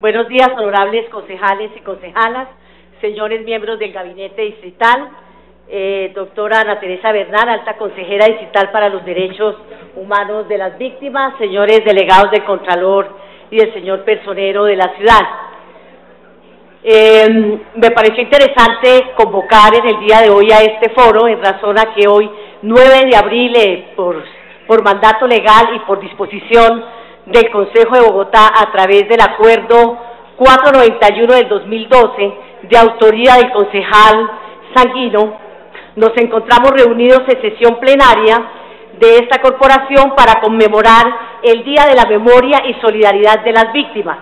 Buenos días, honorables concejales y concejalas, señores miembros del Gabinete Distrital, doctora Ana Teresa Bernal, alta consejera distrital para los derechos humanos de las víctimas, señores delegados del Contralor y del señor personero de la ciudad. Me pareció interesante convocar en el día de hoy a este foro, en razón a que hoy, 9 de abril, por mandato legal y por disposición del Consejo de Bogotá, a través del acuerdo 491 del 2012, de autoría del concejal Sanguino, nos encontramos reunidos en sesión plenaria de esta corporación para conmemorar el Día de la Memoria y Solidaridad de las Víctimas.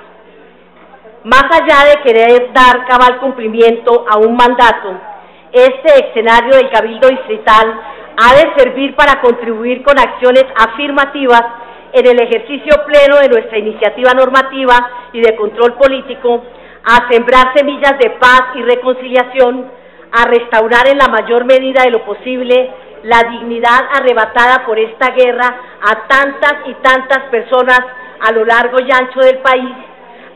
Más allá de querer dar cabal cumplimiento a un mandato, este escenario del Cabildo Distrital ha de servir para contribuir con acciones afirmativas en el ejercicio pleno de nuestra iniciativa normativa y de control político, a sembrar semillas de paz y reconciliación, a restaurar en la mayor medida de lo posible la dignidad arrebatada por esta guerra a tantas y tantas personas a lo largo y ancho del país,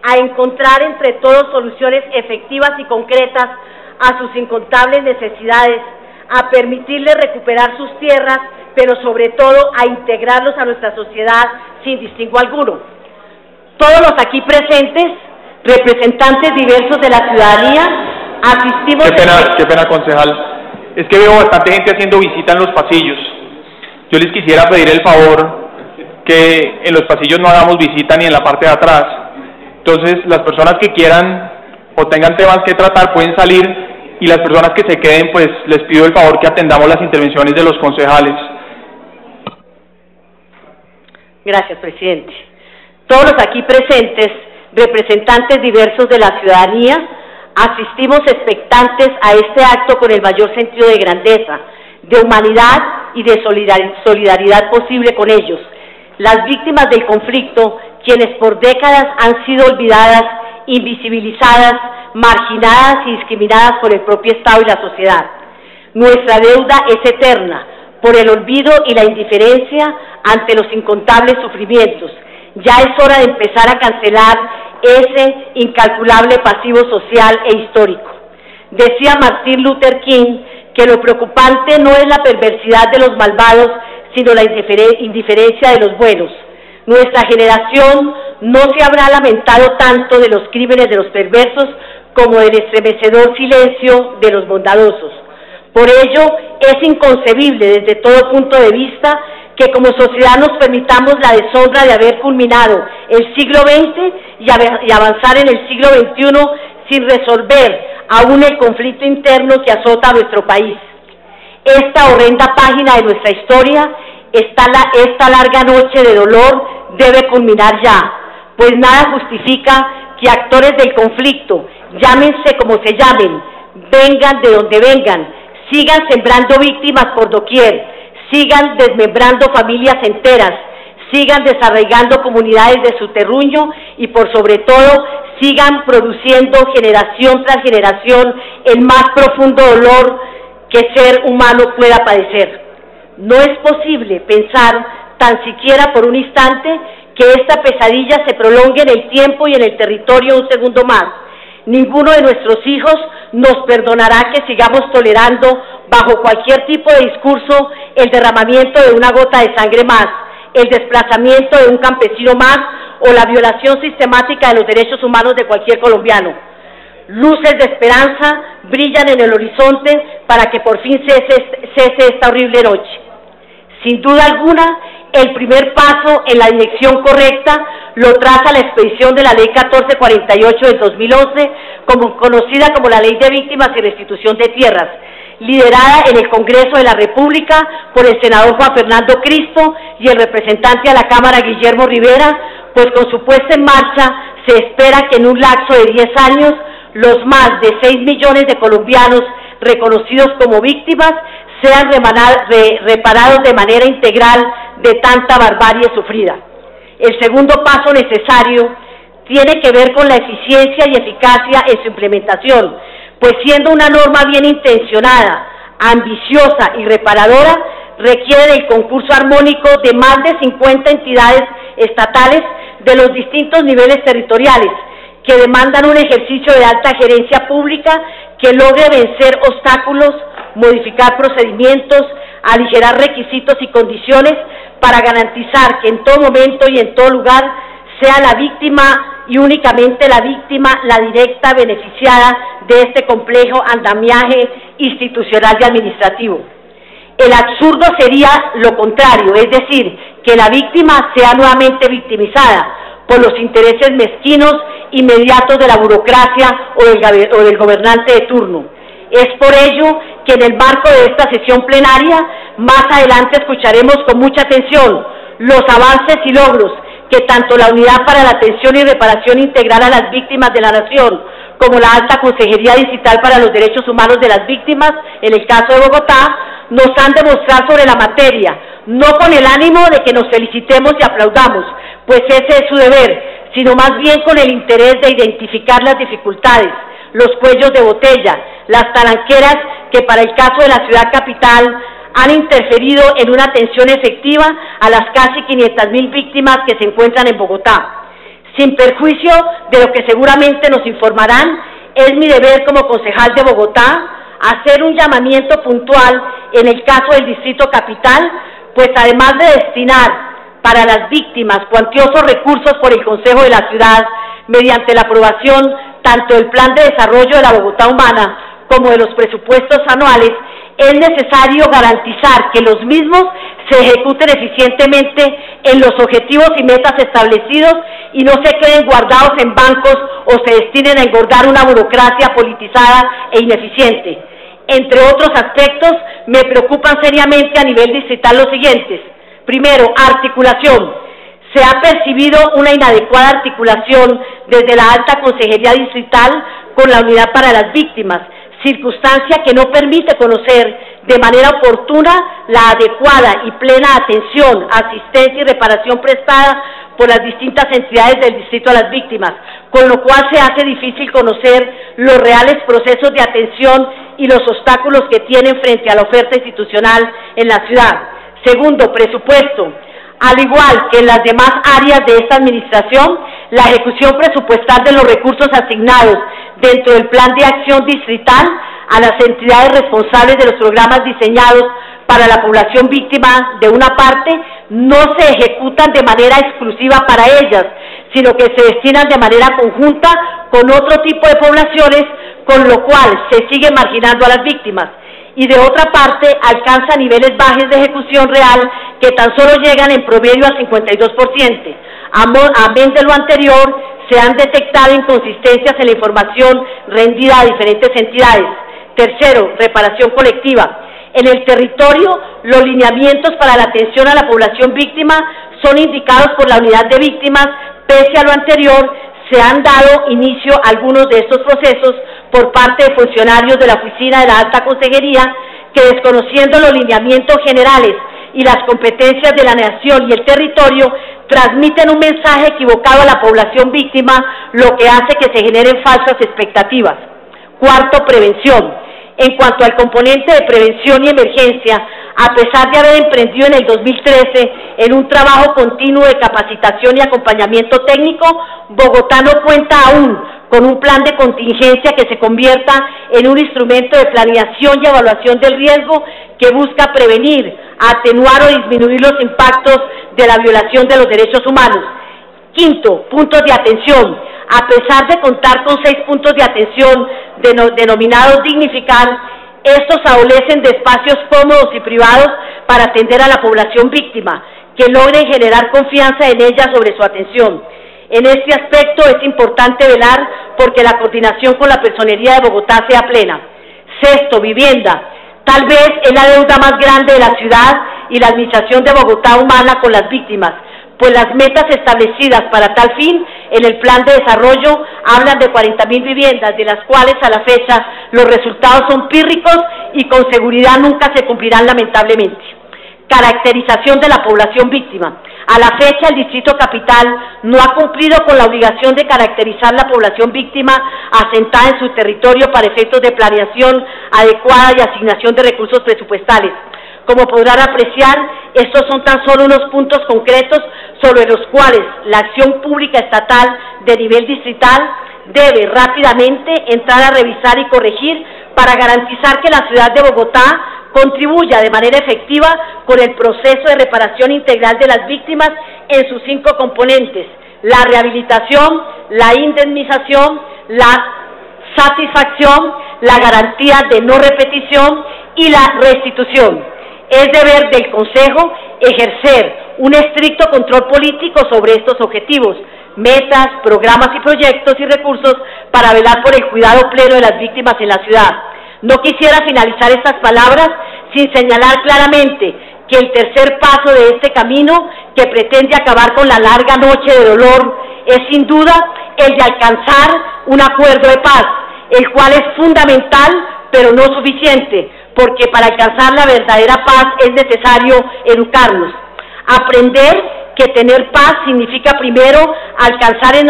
a encontrar entre todos soluciones efectivas y concretas a sus incontables necesidades, a permitirles recuperar sus tierras, pero sobre todo a integrarlos a nuestra sociedad sin distingo alguno. Todos los aquí presentes, representantes diversos de la ciudadanía, asistimos... Qué pena, concejal. Es que veo bastante gente haciendo visita en los pasillos. Yo les quisiera pedir el favor que en los pasillos no hagamos visita ni en la parte de atrás. Entonces, las personas que quieran o tengan temas que tratar pueden salir, y las personas que se queden, pues les pido el favor que atendamos las intervenciones de los concejales. Gracias, presidente. Todos los aquí presentes, representantes diversos de la ciudadanía, asistimos expectantes a este acto con el mayor sentido de grandeza, de humanidad y de solidaridad posible con ellos. Las víctimas del conflicto, quienes por décadas han sido olvidadas, invisibilizadas, marginadas y discriminadas por el propio Estado y la sociedad. Nuestra deuda es eterna, por el olvido y la indiferencia ante los incontables sufrimientos. Ya es hora de empezar a cancelar ese incalculable pasivo social e histórico. Decía Martin Luther King que lo preocupante no es la perversidad de los malvados, sino la indiferencia de los buenos. Nuestra generación no se habrá lamentado tanto de los crímenes de los perversos como del estremecedor silencio de los bondadosos. Por ello, es inconcebible desde todo punto de vista que como sociedad nos permitamos la deshonra de haber culminado el siglo XX y avanzar en el siglo XXI sin resolver aún el conflicto interno que azota a nuestro país. Esta horrenda página de nuestra historia, esta larga noche de dolor debe culminar ya, pues nada justifica que actores del conflicto, llámense como se llamen, vengan de donde vengan, sigan sembrando víctimas por doquier, sigan desmembrando familias enteras, sigan desarraigando comunidades de su terruño y por sobre todo sigan produciendo generación tras generación el más profundo dolor que ser humano pueda padecer. No es posible pensar tan siquiera por un instante que esta pesadilla se prolongue en el tiempo y en el territorio un segundo más. Ninguno de nuestros hijos nos perdonará que sigamos tolerando bajo cualquier tipo de discurso el derramamiento de una gota de sangre más, el desplazamiento de un campesino más o la violación sistemática de los derechos humanos de cualquier colombiano. Luces de esperanza brillan en el horizonte para que por fin cese esta horrible noche. Sin duda alguna, el primer paso en la dirección correcta lo traza la expedición de la Ley 1448 del 2011, conocida como la Ley de Víctimas y Restitución de Tierras, liderada en el Congreso de la República por el senador Juan Fernando Cristo y el representante a la Cámara Guillermo Rivera, pues con su puesta en marcha se espera que en un lapso de 10 años los más de 6 millones de colombianos reconocidos como víctimas sean reparados de manera integral de tanta barbarie sufrida. El segundo paso necesario tiene que ver con la eficiencia y eficacia en su implementación, pues siendo una norma bien intencionada, ambiciosa y reparadora, requiere del concurso armónico de más de 50 entidades estatales de los distintos niveles territoriales, que demandan un ejercicio de alta gerencia pública que logre vencer obstáculos, modificar procedimientos, aligerar requisitos y condiciones para garantizar que en todo momento y en todo lugar sea la víctima y únicamente la víctima la directa beneficiada de este complejo andamiaje institucional y administrativo. El absurdo sería lo contrario, es decir, que la víctima sea nuevamente victimizada por los intereses mezquinos inmediatos de la burocracia o del gobernante de turno. Es por ello que en el marco de esta sesión plenaria, más adelante escucharemos con mucha atención los avances y logros que tanto la Unidad para la Atención y Reparación Integral a las Víctimas de la Nación, como la Alta Consejería Distrital para los Derechos Humanos de las Víctimas, en el caso de Bogotá, nos han de mostrar sobre la materia, no con el ánimo de que nos felicitemos y aplaudamos, pues ese es su deber, sino más bien con el interés de identificar las dificultades, los cuellos de botella, las talanqueras que para el caso de la ciudad capital han interferido en una atención efectiva a las casi 500.000 víctimas que se encuentran en Bogotá. Sin perjuicio de lo que seguramente nos informarán, es mi deber como concejal de Bogotá hacer un llamamiento puntual en el caso del Distrito Capital, pues además de destinar para las víctimas cuantiosos recursos por el Consejo de la Ciudad, mediante la aprobación tanto del Plan de Desarrollo de la Bogotá Humana como de los presupuestos anuales, es necesario garantizar que los mismos se ejecuten eficientemente en los objetivos y metas establecidos y no se queden guardados en bancos o se destinen a engordar una burocracia politizada e ineficiente. Entre otros aspectos, me preocupan seriamente a nivel distrital los siguientes. Primero, articulación. Se ha percibido una inadecuada articulación desde la Alta Consejería Distrital con la Unidad para las Víctimas, circunstancia que no permite conocer de manera oportuna la adecuada y plena atención, asistencia y reparación prestada por las distintas entidades del Distrito a las Víctimas, con lo cual se hace difícil conocer los reales procesos de atención y los obstáculos que tienen frente a la oferta institucional en la ciudad. Segundo, presupuesto. Al igual que en las demás áreas de esta administración, la ejecución presupuestal de los recursos asignados dentro del Plan de Acción Distrital a las entidades responsables de los programas diseñados para la población víctima de una parte, no se ejecutan de manera exclusiva para ellas, sino que se destinan de manera conjunta con otro tipo de poblaciones, con lo cual se sigue marginando a las víctimas. Y de otra parte alcanza niveles bajos de ejecución real que tan solo llegan en promedio al 52%. Amén de lo anterior, se han detectado inconsistencias en la información rendida a diferentes entidades. Tercero, reparación colectiva. En el territorio, los lineamientos para la atención a la población víctima son indicados por la unidad de víctimas. Pese a lo anterior, se han dado inicio a algunos de estos procesos por parte de funcionarios de la Oficina de la Alta Consejería que, desconociendo los lineamientos generales y las competencias de la nación y el territorio, transmiten un mensaje equivocado a la población víctima, lo que hace que se generen falsas expectativas. Cuarto, prevención. En cuanto al componente de prevención y emergencia, a pesar de haber emprendido en el 2013 en un trabajo continuo de capacitación y acompañamiento técnico, Bogotá no cuenta aún con un plan de contingencia que se convierta en un instrumento de planeación y evaluación del riesgo que busca prevenir, atenuar o disminuir los impactos de la violación de los derechos humanos. Quinto, puntos de atención. A pesar de contar con 6 puntos de atención denominados Dignificar, estos adolecen de espacios cómodos y privados para atender a la población víctima, que logren generar confianza en ella sobre su atención. En este aspecto es importante velar porque la coordinación con la Personería de Bogotá sea plena. Sexto, vivienda. Tal vez es la deuda más grande de la ciudad y la administración de Bogotá Humana con las víctimas, pues las metas establecidas para tal fin en el plan de desarrollo hablan de 40.000 viviendas, de las cuales a la fecha los resultados son pírricos y con seguridad nunca se cumplirán lamentablemente. Caracterización de la población víctima. A la fecha el Distrito Capital no ha cumplido con la obligación de caracterizar la población víctima asentada en su territorio para efectos de planeación adecuada y asignación de recursos presupuestales. Como podrán apreciar, estos son tan solo unos puntos concretos sobre los cuales la acción pública estatal de nivel distrital debe rápidamente entrar a revisar y corregir para garantizar que la ciudad de Bogotá contribuya de manera efectiva con el proceso de reparación integral de las víctimas en sus 5 componentes: la rehabilitación, la indemnización, la satisfacción, la garantía de no repetición y la restitución. Es deber del Consejo ejercer un estricto control político sobre estos objetivos, metas, programas y proyectos y recursos para velar por el cuidado pleno de las víctimas en la ciudad. No quisiera finalizar estas palabras sin señalar claramente que el tercer paso de este camino, que pretende acabar con la larga noche de dolor, es sin duda el de alcanzar un acuerdo de paz, el cual es fundamental pero no suficiente, porque para alcanzar la verdadera paz es necesario educarnos, aprender que tener paz significa primero alcanzarla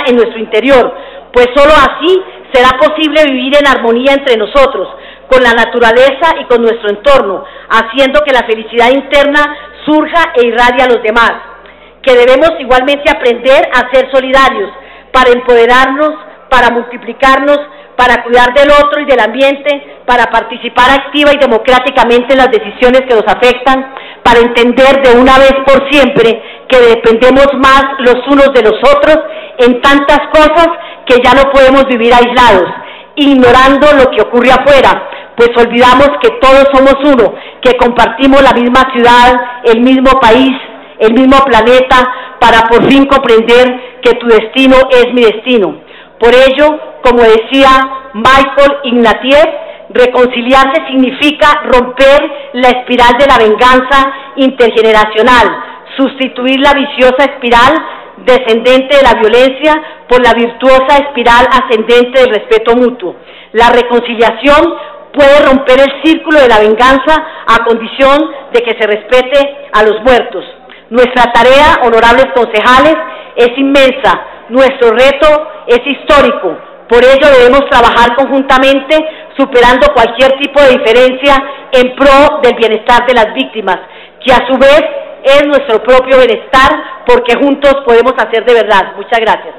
en nuestro interior, pues solo así será posible vivir en armonía entre nosotros, con la naturaleza y con nuestro entorno, haciendo que la felicidad interna surja e irradie a los demás. Que debemos igualmente aprender a ser solidarios, para empoderarnos, para multiplicarnos, para cuidar del otro y del ambiente, para participar activa y democráticamente en las decisiones que nos afectan, para entender de una vez por siempre que dependemos más los unos de los otros en tantas cosas que ya no podemos vivir aislados, ignorando lo que ocurre afuera, pues olvidamos que todos somos uno, que compartimos la misma ciudad, el mismo país, el mismo planeta, para por fin comprender que tu destino es mi destino. Por ello, como decía Michael Ignatieff, reconciliarse significa romper la espiral de la venganza intergeneracional, sustituir la viciosa espiral descendente de la violencia por la virtuosa espiral ascendente del respeto mutuo. La reconciliación puede romper el círculo de la venganza a condición de que se respete a los muertos. Nuestra tarea, honorables concejales, es inmensa, nuestro reto es histórico. Por ello debemos trabajar conjuntamente, superando cualquier tipo de diferencia en pro del bienestar de las víctimas, que a su vez es nuestro propio bienestar, porque juntos podemos hacer de verdad. Muchas gracias.